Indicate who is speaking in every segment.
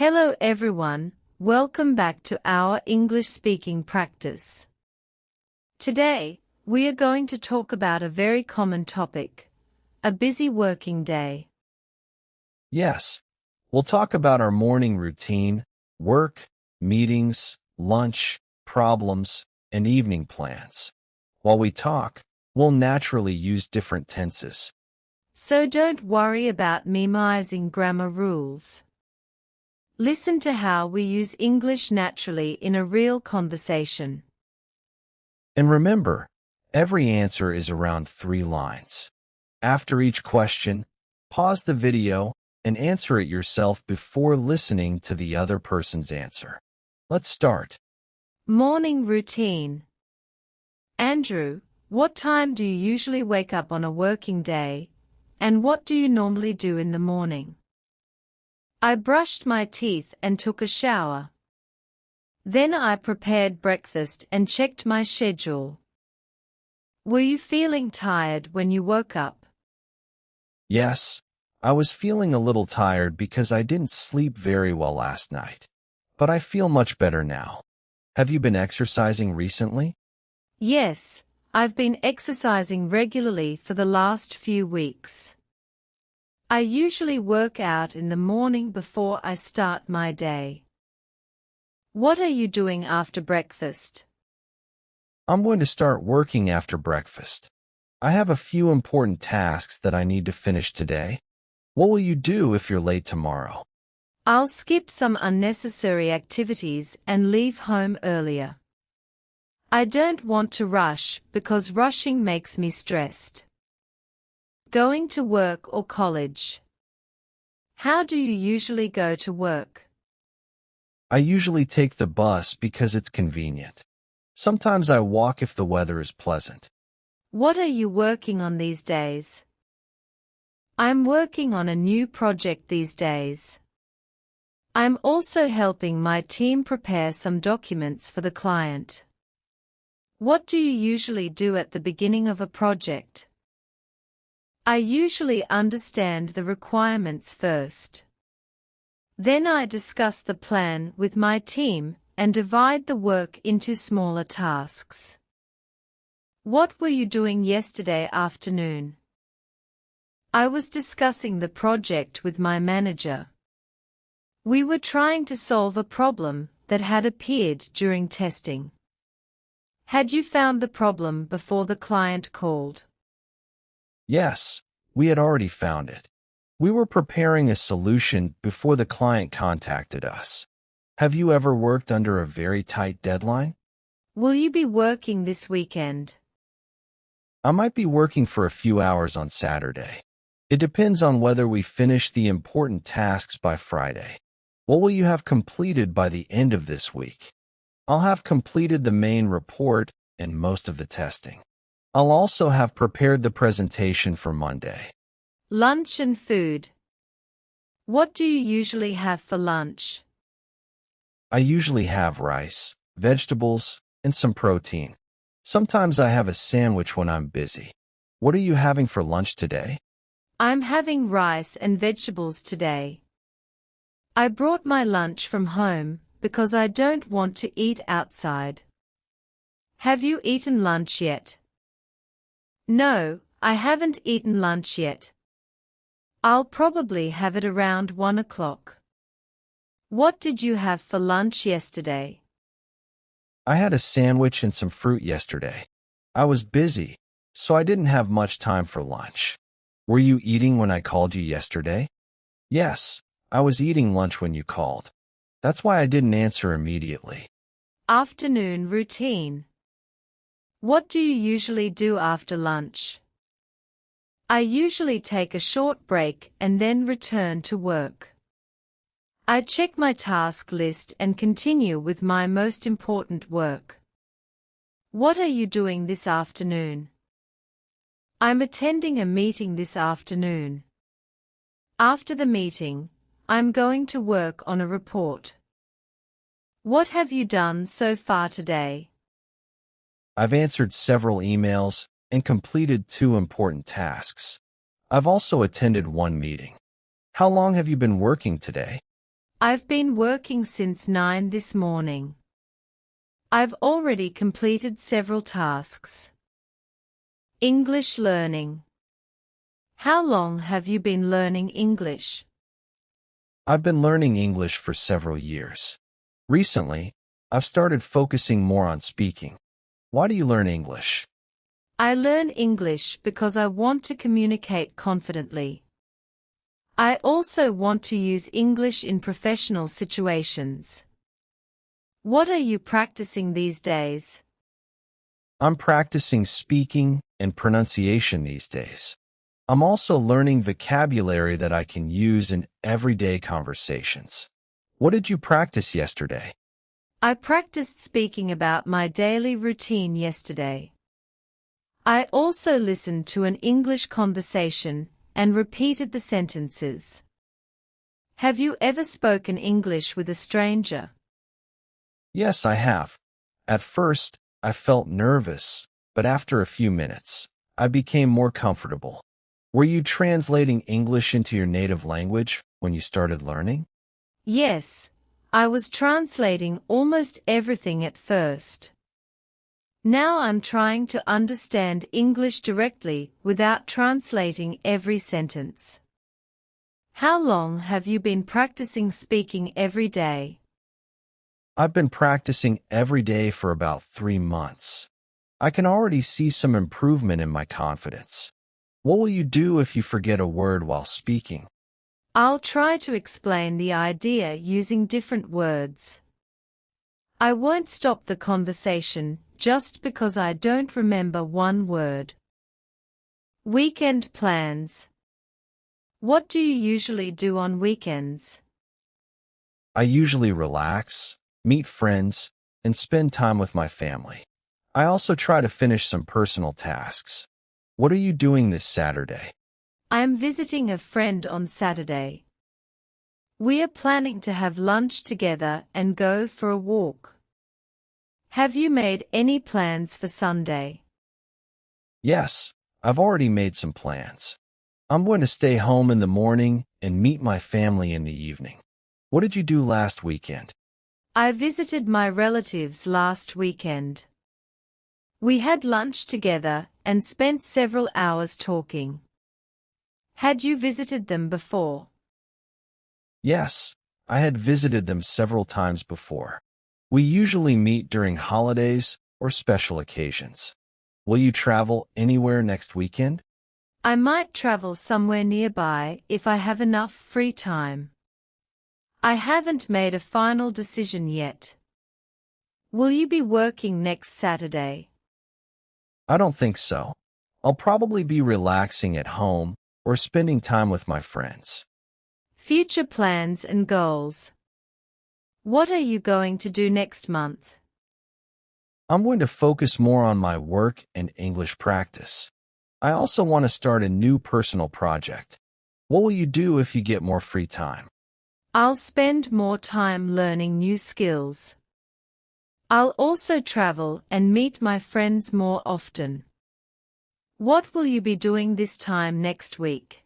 Speaker 1: Hello everyone, welcome back to our English speaking practice. Today, we are going to talk about a very common topic, a busy working day.
Speaker 2: Yes, we'll talk about our morning routine, work, meetings, lunch, problems, and evening plans. While we talk, we'll naturally use different tenses.
Speaker 1: So don't worry about memorizing grammar rules. Listen to how we use English naturally in a real conversation.
Speaker 2: And remember, every answer is around 3 lines. After each question, pause the video and answer it yourself before listening to the other person's answer. Let's start.
Speaker 1: Morning routine. Andrew, what time do you usually wake up on a working day, and what do you normally do in the morning? I brushed my teeth and took a shower. Then I prepared breakfast and checked my schedule. Were you feeling tired when you woke up?
Speaker 2: Yes, I was feeling a little tired because I didn't sleep very well last night. But I feel much better now. Have you been exercising recently?
Speaker 1: Yes, I've been exercising regularly for the last few weeks. I usually work out in the morning before I start my day. What are you doing after breakfast?
Speaker 2: I'm going to start working after breakfast. I have a few important tasks that I need to finish today. What will you do if you're late tomorrow?
Speaker 1: I'll skip some unnecessary activities and leave home earlier. I don't want to rush because rushing makes me stressed. Going to work or college. How do you usually go to work?
Speaker 2: I usually take the bus because it's convenient. Sometimes I walk if the weather is pleasant.
Speaker 1: What are you working on these days? I'm working on a new project these days. I'm also helping my team prepare some documents for the client. What do you usually do at the beginning of a project? I usually understand the requirements first. Then I discuss the plan with my team and divide the work into smaller tasks. What were you doing yesterday afternoon? I was discussing the project with my manager. We were trying to solve a problem that had appeared during testing. Had you found the problem before the client called?
Speaker 2: Yes, we had already found it. We were preparing a solution before the client contacted us. Have you ever worked under a very tight deadline?
Speaker 1: Will you be working this weekend?
Speaker 2: I might be working for a few hours on Saturday. It depends on whether we finish the important tasks by Friday. What will you have completed by the end of this week? I'll have completed the main report and most of the testing. I'll also have prepared the presentation for Monday.
Speaker 1: Lunch and food. What do you usually have for lunch?
Speaker 2: I usually have rice, vegetables, and some protein. Sometimes I have a sandwich when I'm busy. What are you having for lunch today?
Speaker 1: I'm having rice and vegetables today. I brought my lunch from home because I don't want to eat outside. Have you eaten lunch yet? No, I haven't eaten lunch yet. I'll probably have it around 1 o'clock. What did you have for lunch yesterday?
Speaker 2: I had a sandwich and some fruit yesterday. I was busy, so I didn't have much time for lunch. Were you eating when I called you yesterday? Yes, I was eating lunch when you called. That's why I didn't answer immediately.
Speaker 1: Afternoon routine. What do you usually do after lunch? I usually take a short break and then return to work. I check my task list and continue with my most important work. What are you doing this afternoon? I'm attending a meeting this afternoon. After the meeting, I'm going to work on a report. What have you done so far today?
Speaker 2: I've answered several emails and completed 2 important tasks. I've also attended 1 meeting. How long have you been working today?
Speaker 1: I've been working since 9 this morning. I've already completed several tasks. English learning. How long have you been learning English?
Speaker 2: I've been learning English for several years. Recently, I've started focusing more on speaking. Why do you learn English?
Speaker 1: I learn English because I want to communicate confidently. I also want to use English in professional situations. What are you practicing these days?
Speaker 2: I'm practicing speaking and pronunciation these days. I'm also learning vocabulary that I can use in everyday conversations. What did you practice yesterday?
Speaker 1: I practiced speaking about my daily routine yesterday. I also listened to an English conversation and repeated the sentences. Have you ever spoken English with a stranger?
Speaker 2: Yes, I have. At first, I felt nervous, but after a few minutes, I became more comfortable. Were you translating English into your native language when you started learning?
Speaker 1: Yes, I was translating almost everything at first. Now I'm trying to understand English directly without translating every sentence. How long have you been practicing speaking every day?
Speaker 2: I've been practicing every day for about 3 months. I can already see some improvement in my confidence. What will you do if you forget a word while speaking?
Speaker 1: I'll try to explain the idea using different words. I won't stop the conversation just because I don't remember one word. Weekend plans. What do you usually do on weekends?
Speaker 2: I usually relax, meet friends, and spend time with my family. I also try to finish some personal tasks. What are you doing this Saturday?
Speaker 1: I'm visiting a friend on Saturday. We are planning to have lunch together and go for a walk. Have you made any plans for Sunday?
Speaker 2: Yes, I've already made some plans. I'm going to stay home in the morning and meet my family in the evening. What did you do last weekend?
Speaker 1: I visited my relatives last weekend. We had lunch together and spent several hours talking. Had you visited them before?
Speaker 2: Yes, I had visited them several times before. We usually meet during holidays or special occasions. Will you travel anywhere next weekend?
Speaker 1: I might travel somewhere nearby if I have enough free time. I haven't made a final decision yet. Will you be working next Saturday?
Speaker 2: I don't think so. I'll probably be relaxing at home or spending time with my friends.
Speaker 1: Future plans and goals. What are you going to do next month?
Speaker 2: I'm going to focus more on my work and English practice. I also want to start a new personal project. What will you do if you get more free time?
Speaker 1: I'll spend more time learning new skills. I'll also travel and meet my friends more often. What will you be doing this time next week?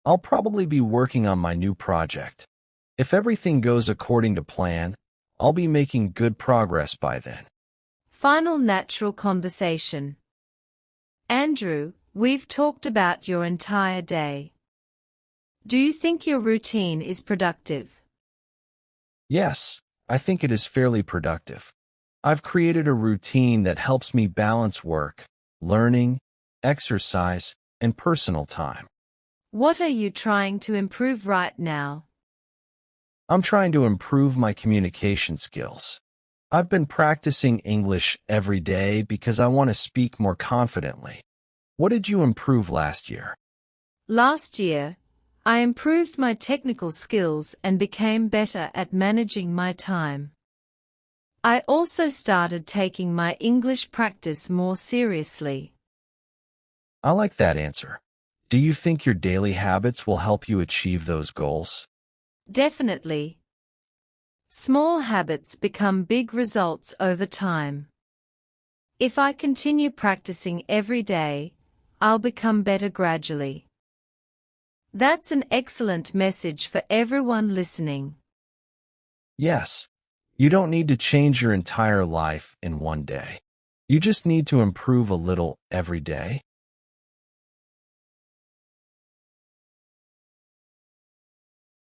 Speaker 2: I'll probably be working on my new project. If everything goes according to plan, I'll be making good progress by then.
Speaker 1: Final natural conversation. Andrew, we've talked about your entire day. Do you think your routine is productive?
Speaker 2: Yes, I think it is fairly productive. I've created a routine that helps me balance work, learning, exercise, and personal time.
Speaker 1: What are you trying to improve right now?
Speaker 2: I'm trying to improve my communication skills. I've been practicing English every day because I want to speak more confidently. What did you improve last year?
Speaker 1: Last year, I improved my technical skills and became better at managing my time. I also started taking my English practice more seriously.
Speaker 2: I like that answer. Do you think your daily habits will help you achieve those goals?
Speaker 1: Definitely. Small habits become big results over time. If I continue practicing every day, I'll become better gradually. That's an excellent message for everyone listening.
Speaker 2: Yes, you don't need to change your entire life in one day. You just need to improve a little every day.